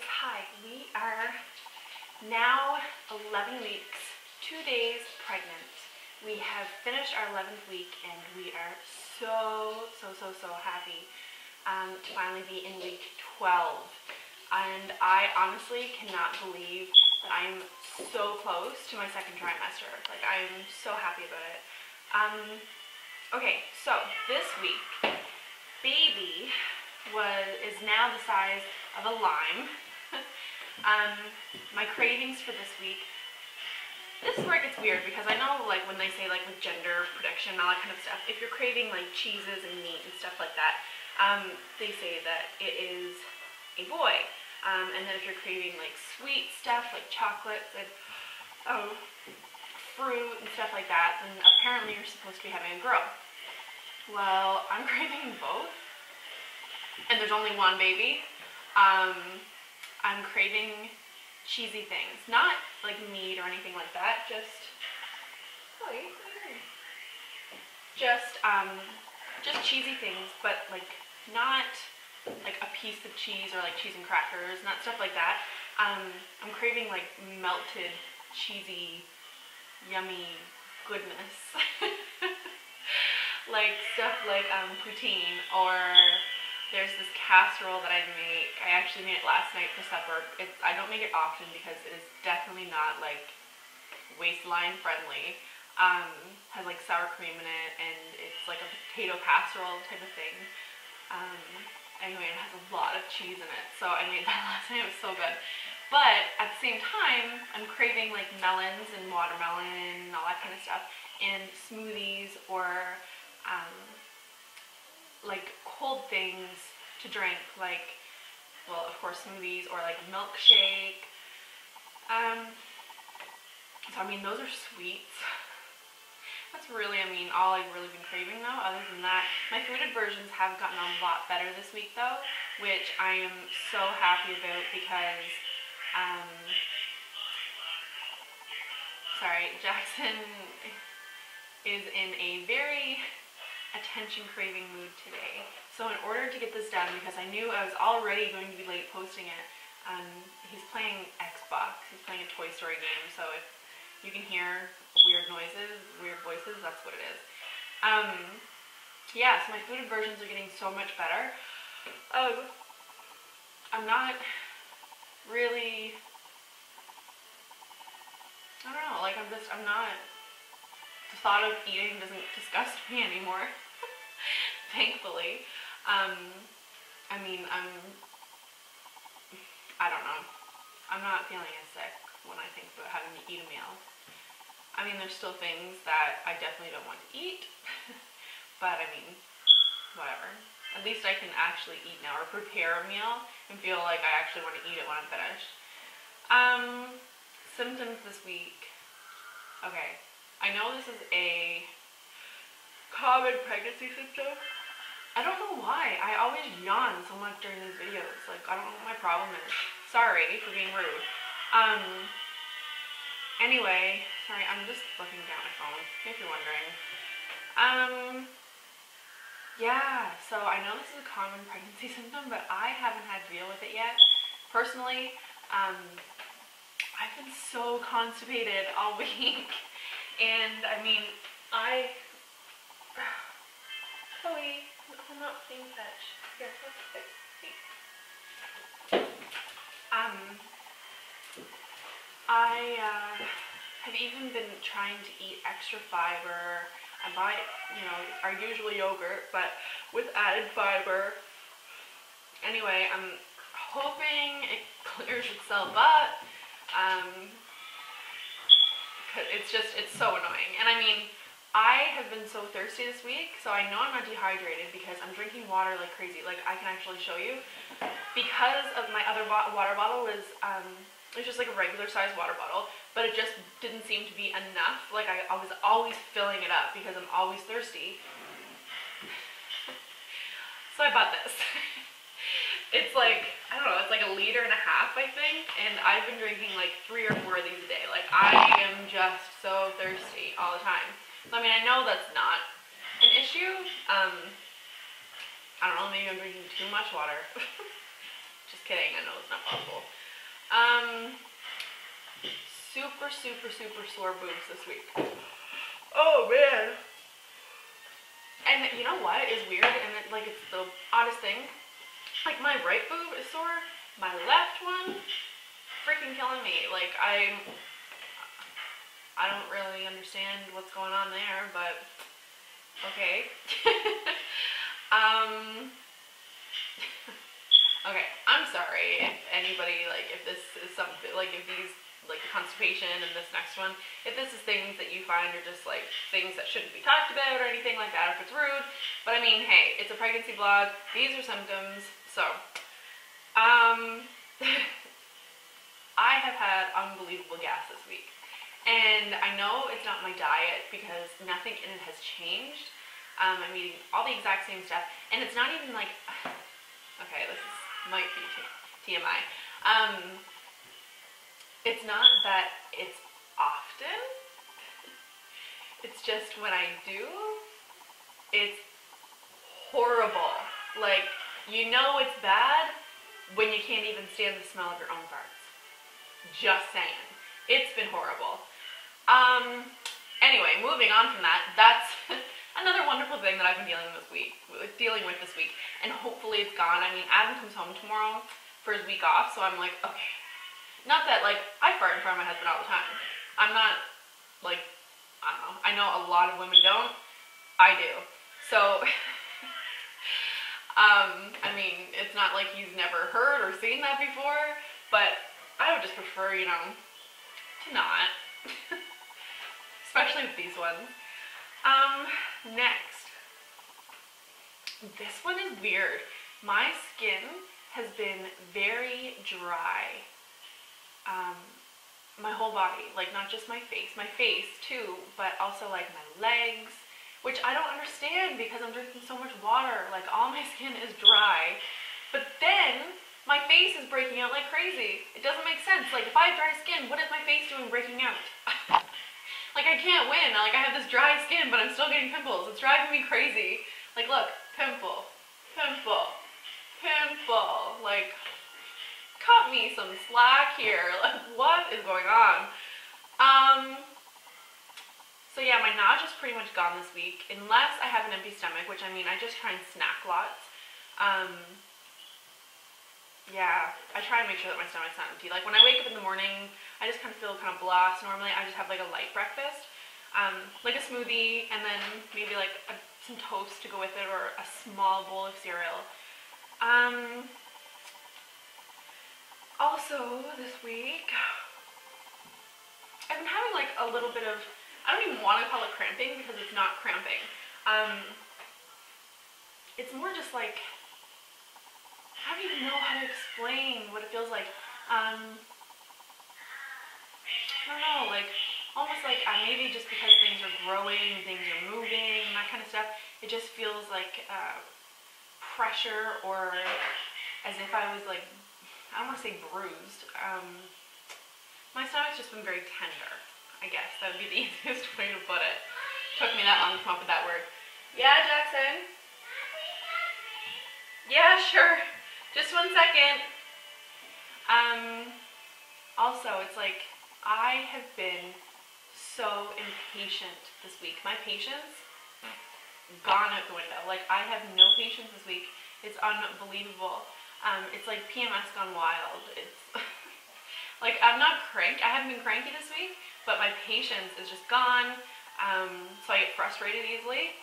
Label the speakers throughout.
Speaker 1: Hi, we are now 11 weeks, 2 days pregnant. We have finished our 11th week and we are so happy to finally be in week 12. And I honestly cannot believe that I'm so close to my second trimester. Like, I'm so happy about it. Okay, so this week, baby is now the size of a lime. My cravings for this week, this is where it gets weird because I know, like, when they say, like, with gender prediction and all that kind of stuff, if you're craving like cheeses and meat and stuff like that, they say that it is a boy. And then if you're craving like sweet stuff like chocolates and fruit and stuff like that, then apparently you're supposed to be having a girl. Well, I'm craving both, and there's only one baby. I'm craving cheesy things, not like meat or anything like that, just cheesy things, but like not like a piece of cheese or like cheese and crackers, not stuff like that. I'm craving like melted, cheesy, yummy goodness. Like stuff like poutine, or there's this casserole that I make. I actually made it last night for supper. I don't make it often because it is definitely not like waistline friendly. Has like sour cream in it, and it's like a potato casserole type of thing. Anyway, it has a lot of cheese in it, so I made that last night. It was so good. But at the same time, I'm craving like melons and watermelon and all that kind of stuff, and smoothies, or like cold things to drink, like, well, of course, smoothies, or like a milkshake. So I mean, those are sweets. That's really, all I've really been craving though. Other than that, my fooded versions have gotten a lot better this week though, which I am so happy about because, sorry, Jackson is in a very attention-craving mood today. So in order to get this done, because I knew I was already going to be late posting it, he's playing Xbox. He's playing a Toy Story game, so if you can hear weird noises, weird voices, that's what it is. Yeah, so my fooded versions are getting so much better. I'm not really, I don't know, like I'm not, the thought of eating doesn't disgust me anymore, thankfully. I don't know. I'm not feeling as sick when I think about having to eat a meal. There's still things that I definitely don't want to eat, but whatever. At least I can actually eat now, or prepare a meal and feel like I actually want to eat it when I'm finished. Symptoms this week. Okay, I know this is a common pregnancy symptom. I don't know why. I always yawn so much during these videos. Like, I don't know what my problem is. Sorry for being rude. Anyway, sorry, I'm just looking down my phone, if you're wondering. Yeah, so I know this is a common pregnancy symptom, but I haven't had to deal with it yet. Personally, I've been so constipated all week. And, Chloe, I'm not being fetched. Here, let's fix it. I have even been trying to eat extra fiber. I buy, our usual yogurt, but with added fiber. Anyway, I'm hoping it clears itself up. It's so annoying. And I have been so thirsty this week, so I know I'm not dehydrated because I'm drinking water like crazy. Like, I can actually show you. Because of my other water bottle was, it's just like a regular sized water bottle, but it just didn't seem to be enough. Like, I was always filling it up because I'm always thirsty. So I bought this. It's like, I don't know, it's like 1.5 liters, I think, and I've been drinking like 3 or 4 of these a day. Like, I am just so thirsty all the time. So, I know that's not an issue. I don't know, maybe I'm drinking too much water. Just kidding, I know it's not possible. Super, super, super sore boobs this week. Oh man. And you know what is weird, and like it's the oddest thing, like my right boob is sore, my left one freaking killing me. Like I don't really understand what's going on there, but okay. Okay, I'm sorry if anybody, like, if this is something, like, if these, like, the constipation and this next one, if this is things that you find are just, like, things that shouldn't be talked about or anything like that, if it's rude, but I mean, hey, it's a pregnancy vlog, these are symptoms, so, I have had unbelievable gas this week, and I know it's not my diet because nothing in it has changed. I'm eating all the exact same stuff, and it's not even, like, okay, this is might be TMI. It's not that it's often, it's just when I do, it's horrible. Like, you know it's bad when you can't even stand the smell of your own farts. Just saying. It's been horrible. Anyway, moving on from that, that's another wonderful thing that I've been dealing with this week, and hopefully it's gone. I mean, Adam comes home tomorrow for his week off, so I'm like, okay. Not that, like, I fart in front of my husband all the time. I'm not, like, I don't know. I know a lot of women don't. I do. So, I mean, it's not like he's never heard or seen that before, but I would just prefer, you know, to not. Especially with these ones. Next. This one is weird. My skin has been very dry. My whole body, like not just my face too, but also like my legs, which I don't understand because I'm drinking so much water. Like all my skin is dry, but then my face is breaking out like crazy. It doesn't make sense. Like if I have dry skin, what is my face doing breaking out? Like I can't win. Like I have this dry skin, but I'm still getting pimples. It's driving me crazy. Like look, pimple, pimple, pimple. Like cut me some slack here. Like what is going on? So yeah, my nausea is pretty much gone this week, unless I have an empty stomach, which I mean, I just try and snack lots. Yeah, I try and make sure that my stomach's not empty. Like when I wake up in the morning, I just kind of feel kind of blah. So normally I just have like a light breakfast, like a smoothie, and then maybe like some toast to go with it, or a small bowl of cereal. Also this week, I've been having like a little bit of, I don't even want to call it cramping because it's not cramping. It's more just like, I don't even know how to explain what it feels like. I don't know, like, almost like maybe just because things are growing, things are moving, and that kind of stuff, it just feels like pressure, or as if I was like, I don't want to say bruised. My stomach's just been very tender, I guess. That would be the easiest way to put it. Took me that long to come up with that word. Yeah, Jackson? Yeah, sure. Just 1 second. Also, it's like, I have been so impatient this week. My patience, gone out the window. Like, I have no patience this week. It's unbelievable. It's like PMS gone wild. It's, like, I'm not I haven't been cranky this week, but my patience is just gone. So I get frustrated easily.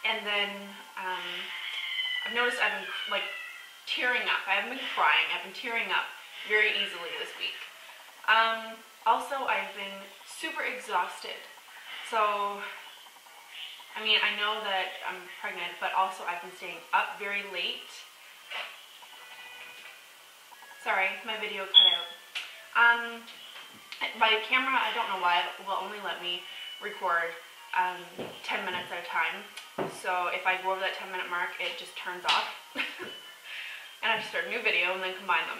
Speaker 1: And then, I've noticed I've been, like, tearing up. I haven't been crying. I've been tearing up very easily this week. Also, I've been super exhausted. So, I mean, I know that I'm pregnant, but also I've been staying up very late. Sorry, my video cut out. My camera, I don't know why, will only let me record 10 minutes at a time. So if I go over that 10-minute mark, it just turns off. And I have to start a new video and then combine them.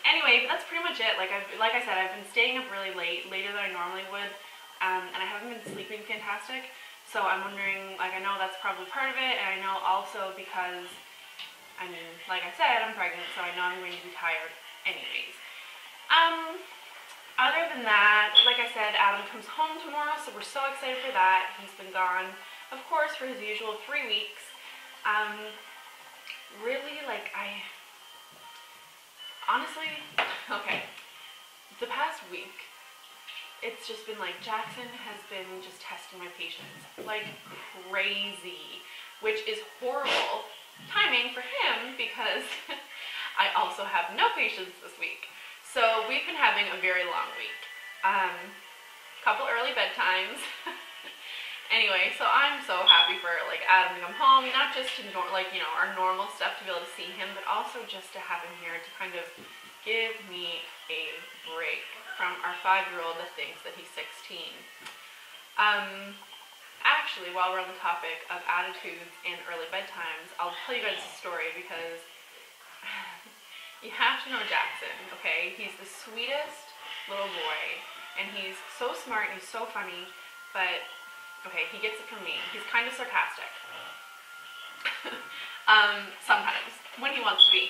Speaker 1: Anyway, but that's pretty much it. Like I said, I've been staying up really late, later than I normally would, and I haven't been sleeping fantastic. So I'm wondering, like, I know that's probably part of it, and I know also because I mean, like I said, I'm pregnant, so I know I'm going to be tired anyways. Other than that, like I said, Adam comes home tomorrow, so we're so excited for that. He's been gone, of course, for his usual 3 weeks. Really, like, honestly, okay, the past week, it's just been like, Jackson has been just testing my patience like crazy, which is horrible timing for him because I also have no patience this week. So we've been having a very long week. Couple early bedtimes. Anyway, so I'm so happy for like Adam to come home, not just to like, you know, our normal stuff to be able to see him, but also just to have him here to kind of give me a break from our 5-year-old that thinks that he's 16. Actually, while we're on the topic of attitudes and early bedtimes, I'll tell you guys a story because you have to know Jackson, okay? He's the sweetest little boy, and he's so smart and he's so funny, but, okay, he gets it from me. He's kind of sarcastic. Sometimes, when he wants to be.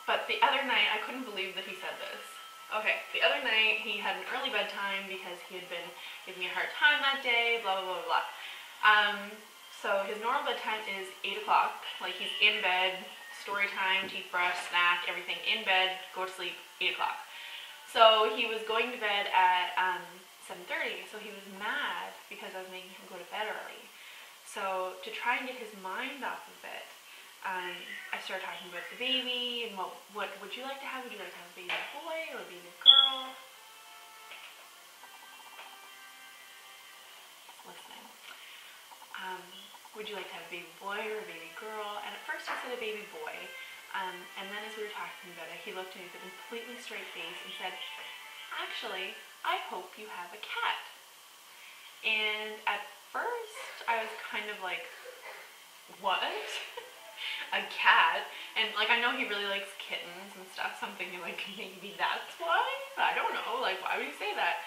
Speaker 1: But the other night, I couldn't believe that he said this. Okay, the other night, he had an early bedtime because he had been giving me a hard time that day, blah, blah, blah, blah. So his normal bedtime is 8 o'clock. Like, he's in bed, story time, teeth brush, snack, everything, in bed, go to sleep, 8 o'clock. So he was going to bed at 7:30, so he was mad because I was making him go to bed early. So to try and get his mind off of it, I started talking about the baby and what would you like to have? Would you like to have a baby boy or a baby girl? Listening. Would you like to have a baby boy or a baby girl? And at first he said a baby boy. And then as we were talking about it, he looked at me with a completely straight face and said, actually, I hope you have a cat. And at first I was kind of like, what? A cat? And like, I know he really likes kittens and stuff, so I'm thinking like, maybe that's why? I don't know, like, why would you say that?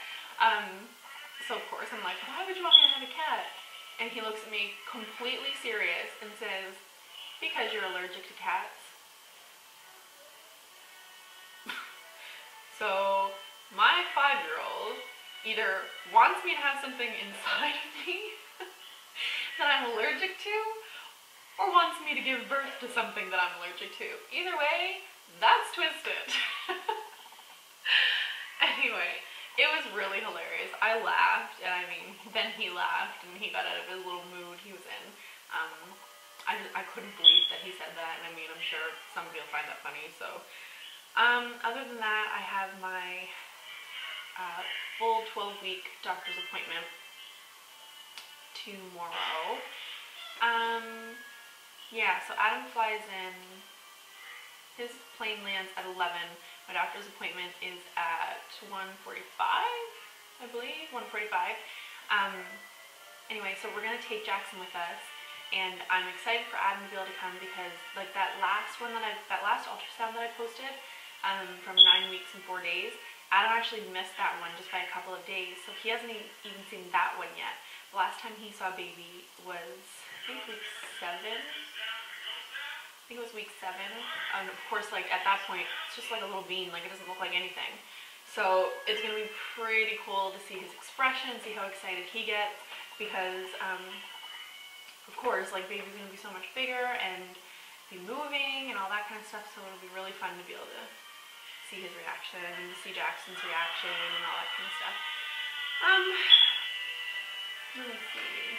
Speaker 1: So of course I'm like, why would you want me to have a cat? And he looks at me completely serious and says, because you're allergic to cats. So my 5-year-old either wants me to have something inside of me that I'm allergic to, or wants me to give birth to something that I'm allergic to. Either way, that's twisted. Anyway, it was really hilarious. I laughed, and I mean, then he laughed, and he got out of his little mood he was in. I couldn't believe that he said that, and I mean, I'm sure somebody will find that funny, so. Other than that, I have my full 12-week doctor's appointment tomorrow. Yeah, so Adam flies in, his plane lands at 11, my doctor's appointment is at 1:45, I believe, 1:45. Anyway, so we're going to take Jackson with us, and I'm excited for Adam to be able to come because, like, that last ultrasound that I posted, from 9 weeks and 4 days, Adam actually missed that one just by a couple of days, so he hasn't even seen that one yet. The last time he saw baby was, I think, week 7. I think it was week 7. Of course, like, at that point, it's just like a little bean, like, it doesn't look like anything. So it's going to be pretty cool to see his expression, see how excited he gets, because, of course, like, baby's going to be so much bigger and be moving and all that kind of stuff, so it'll be really fun to be able to see his reaction and to see Jackson's reaction and all that kind of stuff. Let me see.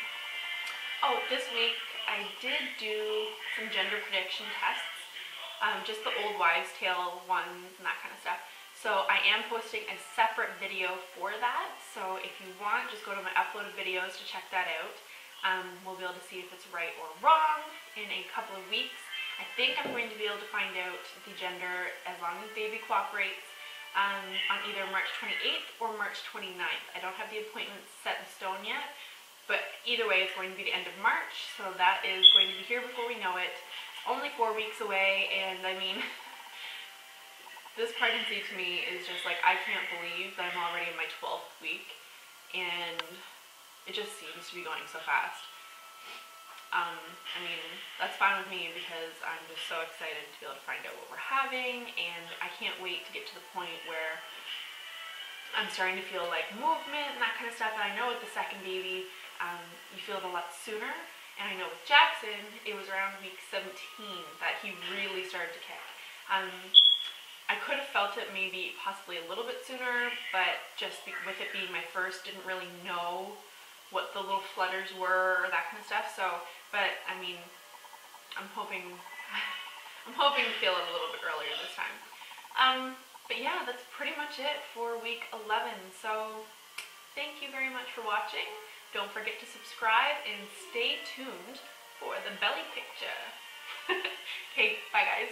Speaker 1: Oh, this week I did do some gender prediction tests, just the old wives' tale ones and that kind of stuff. So I am posting a separate video for that, so if you want, just go to my uploaded videos to check that out. We'll be able to see if it's right or wrong in a couple of weeks. I think I'm going to be able to find out the gender as long as baby cooperates on either March 28th or March 29th. I don't have the appointment set in stone yet, but either way it's going to be the end of March, so that is going to be here before we know it. Only 4 weeks away, and I mean, this pregnancy to me is just like, I can't believe that I'm already in my 12th week, and it just seems to be going so fast. I mean, that's fine with me because I'm just so excited to be able to find out what we're having, and I can't wait to get to the point where I'm starting to feel like movement and that kind of stuff. And I know with the second baby, you feel it a lot sooner. And I know with Jackson, it was around week 17 that he really started to kick. I could have felt it maybe possibly a little bit sooner, but just with it being my first, didn't really know what the little flutters were or that kind of stuff. So, but I mean, I'm hoping to feel it a little bit earlier this time. But yeah, that's pretty much it for week 11. So thank you very much for watching. Don't forget to subscribe and stay tuned for the belly picture. Okay, bye guys.